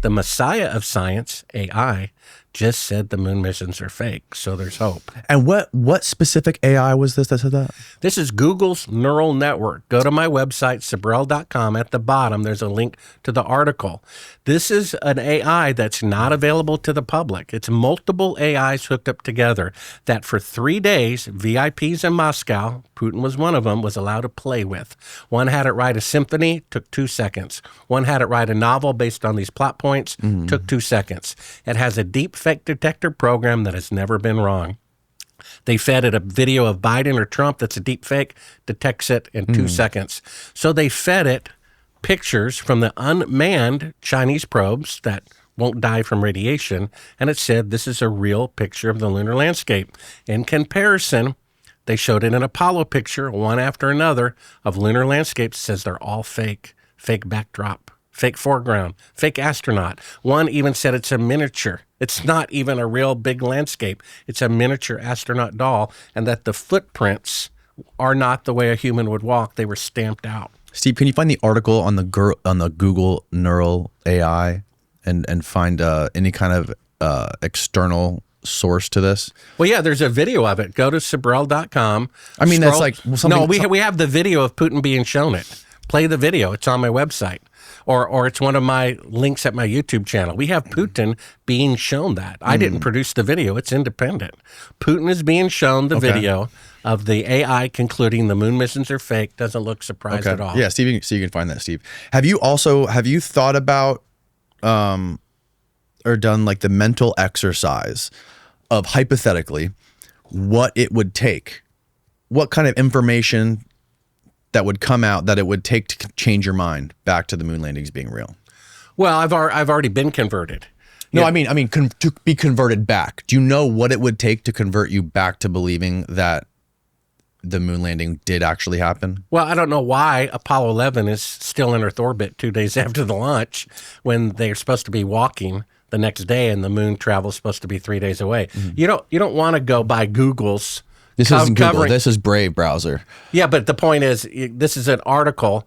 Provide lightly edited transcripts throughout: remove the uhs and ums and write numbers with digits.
The messiah of science, AI, just said the moon missions are fake, so there's hope. And what specific AI was this that said that? This is Google's neural network. Go to my website, Sibrel.com. At the bottom, there's a link to the article. This is an AI that's not available to the public. It's multiple AIs hooked up together that for 3 days, VIPs in Moscow, Putin was one of them, was allowed to play with. One had it write a symphony, took 2 seconds. One had it write a novel based on these plot points, took 2 seconds. It has a deep fake detector program that has never been wrong. They fed it a video of Biden or Trump that's a deep fake, detects it in 2 seconds. So they fed it pictures from the unmanned Chinese probes that won't die from radiation, and it said this is a real picture of the lunar landscape. In comparison, they showed it an Apollo picture, one after another, of lunar landscapes. It says they're all fake. Fake backdrop, fake foreground, fake astronaut. One even said it's a miniature. It's not even a real big landscape. It's a miniature astronaut doll, and that the footprints are not the way a human would walk. They were stamped out. Steve, can you find the article on the Google Neural AI and find any kind of external source to this? Well, yeah, there's a video of it. Go to Sibrel.com. I mean, that's like something. No, we have the video of Putin being shown it. Play the video. It's on my website. Or it's one of my links at my YouTube channel. We have Putin being shown that. I didn't produce the video. It's independent. Putin is being shown the video of the AI concluding the moon missions are fake. Doesn't look surprised at all. Yeah, Steve, so you can find that, Steve. Have you thought about or done like the mental exercise of hypothetically what it would take, what kind of information that would come out that it would take to change your mind back to the moon landings being real? Well, I've already been converted. No, I mean to be converted back. Do you know what it would take to convert you back to believing that the moon landing did actually happen? Well, I don't know why Apollo 11 is still in Earth orbit 2 days after the launch when they're supposed to be walking the next day and the moon travel is supposed to be 3 days away. You don't want to go by Google's. This isn't Google. This is Brave browser. Yeah, but the point is, this is an article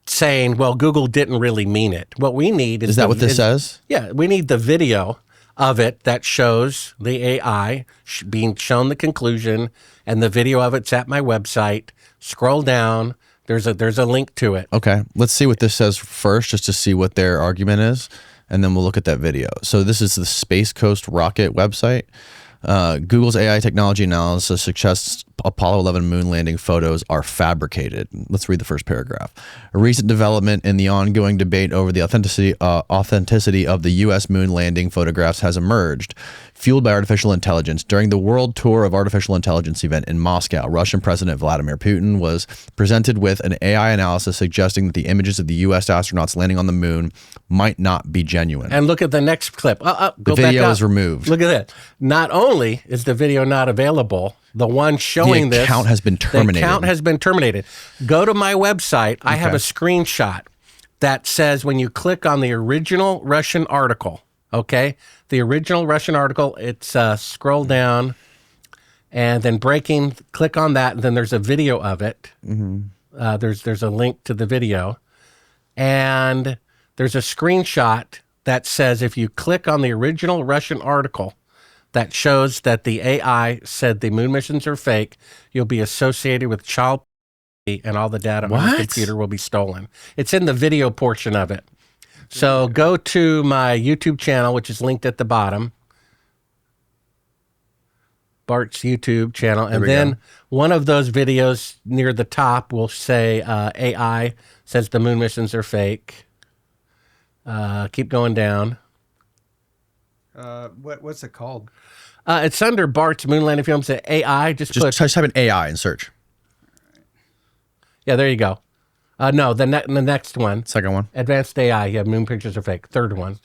saying, well, Google didn't really mean it. What we need is... Is that what this says? Yeah, we need the video of it that shows the AI being shown the conclusion, and the video of it's at my website. Scroll down. There's a link to it. Okay, let's see what this says first, just to see what their argument is, and then we'll look at that video. So this is the Space Coast Rocket website. Google's AI technology analysis suggests Apollo 11 moon landing photos are fabricated. Let's read the first paragraph. A recent development in the ongoing debate over the authenticity of the U.S. moon landing photographs has emerged, fueled by artificial intelligence. During the World Tour of Artificial Intelligence event in Moscow, Russian President Vladimir Putin was presented with an AI analysis suggesting that the images of the U.S. astronauts landing on the moon might not be genuine. And look at the next clip. The video is removed. Look at that. Not only is the video not available, the one showing the account has been terminated. The account has been terminated. Go to my website. I have a screenshot that says when you click on the original Russian article, okay? The original Russian article, it's scroll down and then click on that, and then there's a video of it. There's a link to the video. And there's a screenshot that says if you click on the original Russian article that shows that the AI said the moon missions are fake, you'll be associated with child and all the data on the computer will be stolen. It's in the video portion of it. So go to my YouTube channel, which is linked at the bottom, Bart's YouTube channel, and then one of those videos near the top will say AI says the moon missions are fake. Keep going down. What's it called? It's under Bart's moon landing film. Say AI. Just type in AI and search. Yeah, there you go. No, the next one. Second one. Advanced AI. Yeah, moon pictures are fake. Third one.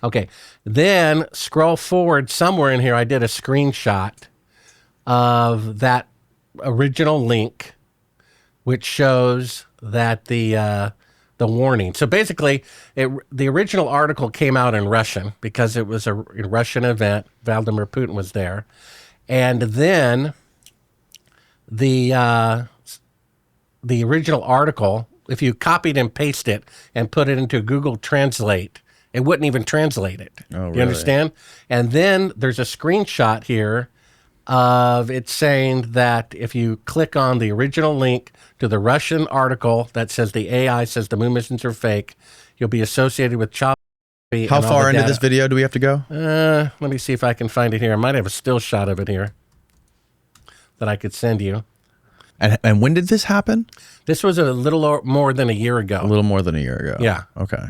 Okay. Then scroll forward somewhere in here. I did a screenshot of that original link, which shows that the warning. So basically, the original article came out in Russian because it was a Russian event. Vladimir Putin was there. And then the original article, if you copied and pasted it and put it into Google Translate It wouldn't even translate it. Oh, You really? understand? And then there's a screenshot here of it saying that if you click on the original link to the Russian article that says the AI says the moon missions are fake, you'll be associated with child. How far into this video do we have to go? Let me see if I can find it here. I might have a still shot of it here that I could send you. And when did this happen? This was a little more than a year ago. A little more than a year ago. Yeah. Okay.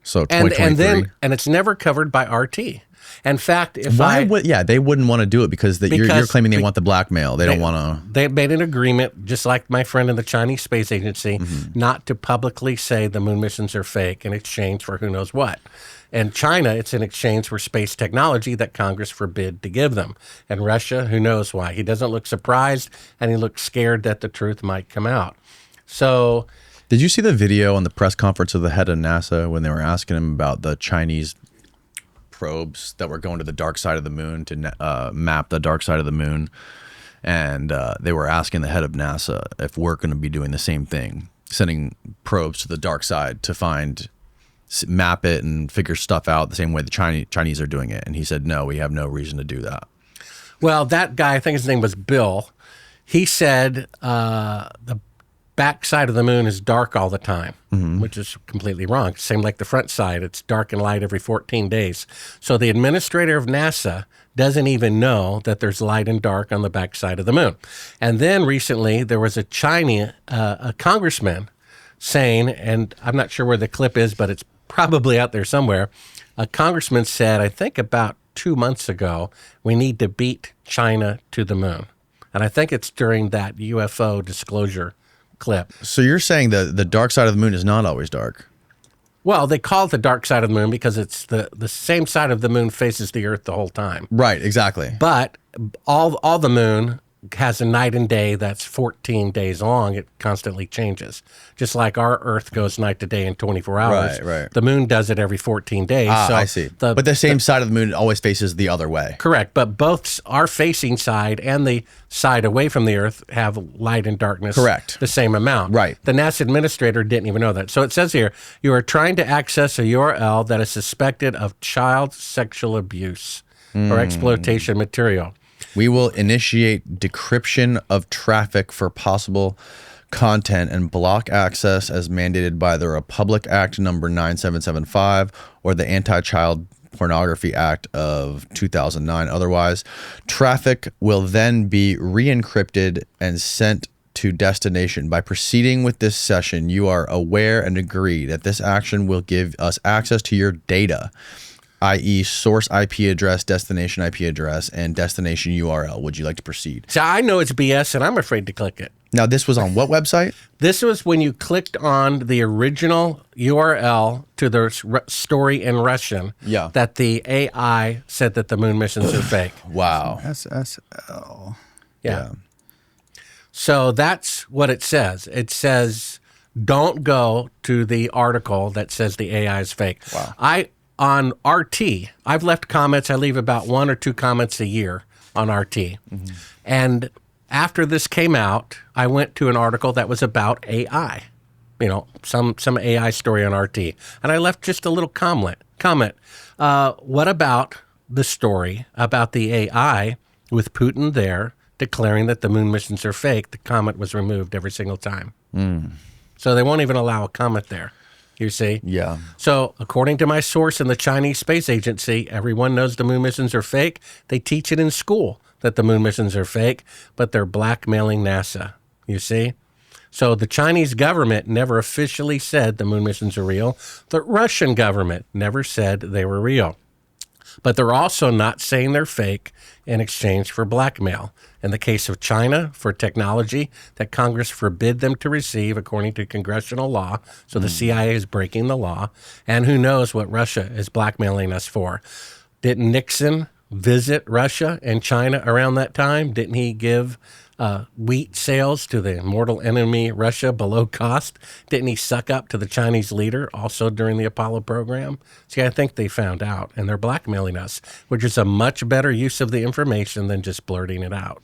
So 2023. And it's never covered by RT. In fact, if they wouldn't want to do it because you're claiming they want the blackmail. They don't want to. They made an agreement, just like my friend in the Chinese Space Agency, not to publicly say the moon missions are fake in exchange for who knows what. And China, it's in exchange for space technology that Congress forbid to give them. And Russia, who knows why? He doesn't look surprised, and he looks scared that the truth might come out. So, did you see the video on the press conference of the head of NASA when they were asking him about the Chinese probes that were going to the dark side of the moon to map the dark side of the moon? And they were asking the head of NASA if we're going to be doing the same thing, sending probes to the dark side to map it and figure stuff out the same way the Chinese are doing it. And he said, no, we have no reason to do that. Well, that guy, I think his name was Bill, he said the backside of the moon is dark all the time, which is completely wrong. Same like the front side. It's dark and light every 14 days. So the administrator of NASA doesn't even know that there's light and dark on the backside of the moon. And then recently there was a congressman saying, and I'm not sure where the clip is, but it's probably out there somewhere. A congressman said, I think about 2 months ago, we need to beat China to the moon. And I think it's during that UFO disclosure clip. So you're saying that the dark side of the moon is not always dark? Well, they call it the dark side of the moon because it's the same side of the moon faces the Earth the whole time. Right, exactly. But all the moon has a night and day that's 14 days long. It constantly changes. Just like our Earth goes night to day in 24 hours. Right. The moon does it every 14 days. So I see. But the same side of the moon always faces the other way. Correct. But both our facing side and the side away from the Earth have light and darkness. Correct. The same amount. Right. The NASA administrator didn't even know that. So it says here, you are trying to access a URL that is suspected of child sexual abuse or exploitation material. We will initiate decryption of traffic for possible content and block access as mandated by the Republic Act number 9775 or the Anti-Child Pornography Act of 2009. Otherwise, traffic will then be re-encrypted and sent to destination. By proceeding with this session, you are aware and agree that this action will give us access to your data, i.e. source IP address, destination IP address, and destination URL. Would you like to proceed? So I know it's BS, and I'm afraid to click it. Now, this was on what website? This was when you clicked on the original URL to the story in Russian that the AI said that the moon missions are fake. Wow. SSL. Yeah. So that's what it says. It says, don't go to the article that says the AI is fake. Wow. On RT, I've left comments. I leave about 1 or 2 comments a year on RT. And after this came out, I went to an article that was about AI, some AI story on RT. And I left just a little comment. What about the story about the AI with Putin there declaring that the moon missions are fake? The comment was removed every single time. So they won't even allow a comment there. You see? Yeah. So according to my source in the Chinese Space Agency, everyone knows the moon missions are fake. They teach it in school that the moon missions are fake, but they're blackmailing NASA. You see? So the Chinese government never officially said the moon missions are real. The Russian government never said they were real. But they're also not saying they're fake in exchange for blackmail. In the case of China, for technology that Congress forbid them to receive according to congressional law, so the CIA is breaking the law, and who knows what Russia is blackmailing us for. Didn't Nixon visit Russia and China around that time? Didn't he give wheat sales to the mortal enemy Russia below cost? Didn't he suck up to the Chinese leader also during the Apollo program? See, I think they found out, and they're blackmailing us, which is a much better use of the information than just blurting it out.